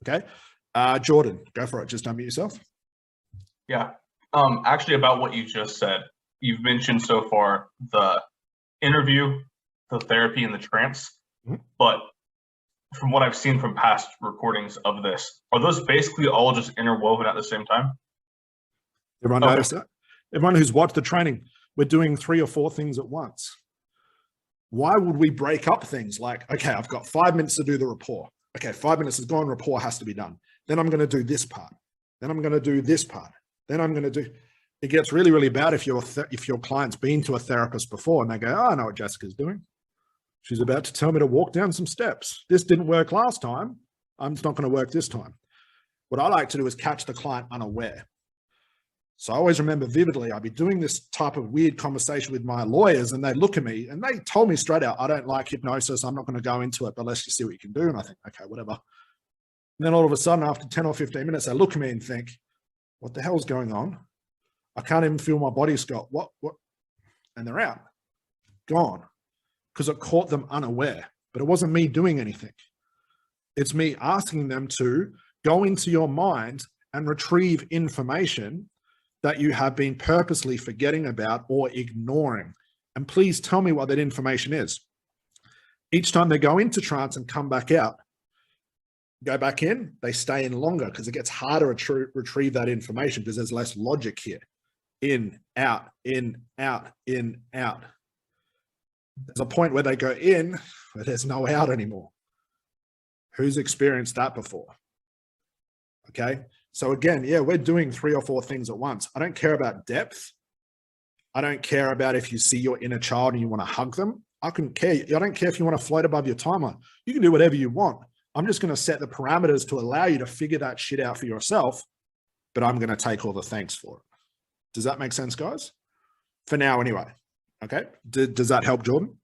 Okay. Jordan, go for it. Just unmute yourself. Yeah. Actually, about what you just said, you've mentioned so far the interview, the therapy, and the trance. Mm-hmm. But from what I've seen from past recordings of this, are those basically all just interwoven at the same time? Everyone notice that? Everyone who's watched the training, we're doing 3 or 4 things at once. Why would we break up things like, okay, I've got 5 minutes to do the rapport. Okay, 5 minutes is gone, rapport has to be done. Then I'm going to do this part. Then I'm going to do this part. Then I'm going to do, it gets really, really bad if your client's been to a therapist before and they go, oh, I know what Jessica's doing. She's about to tell me to walk down some steps. This didn't work last time. It's not going to work this time. What I like to do is catch the client unaware. So I always remember vividly, I'd be doing this type of weird conversation with my lawyers and they look at me and they told me straight out, I don't like hypnosis. I'm not going to go into it, but let's just see what you can do. And I think, okay, whatever. And then all of a sudden, after 10 or 15 minutes, they look at me and think, what the hell's going on? I can't even feel my body, Scott. What? And they're out, gone, because it caught them unaware, but it wasn't me doing anything. It's me asking them to go into your mind and retrieve information that you have been purposely forgetting about or ignoring. And please tell me what that information is. Each time they go into trance and come back out, go back in, they stay in longer because it gets harder to retrieve that information because there's less logic here. In, out, in, out, in, out. There's a point where they go in where there's no out anymore. Who's experienced that before? Okay. So again, yeah, we're doing 3 or 4 things at once. I don't care about depth. I don't care about if you see your inner child and you want to hug them. I don't care if you want to float above your timeline. You can do whatever you want. I'm just going to set the parameters to allow you to figure that shit out for yourself, but I'm going to take all the thanks for it. Does that make sense, guys? For now, anyway. Okay. Does that help, Jordan?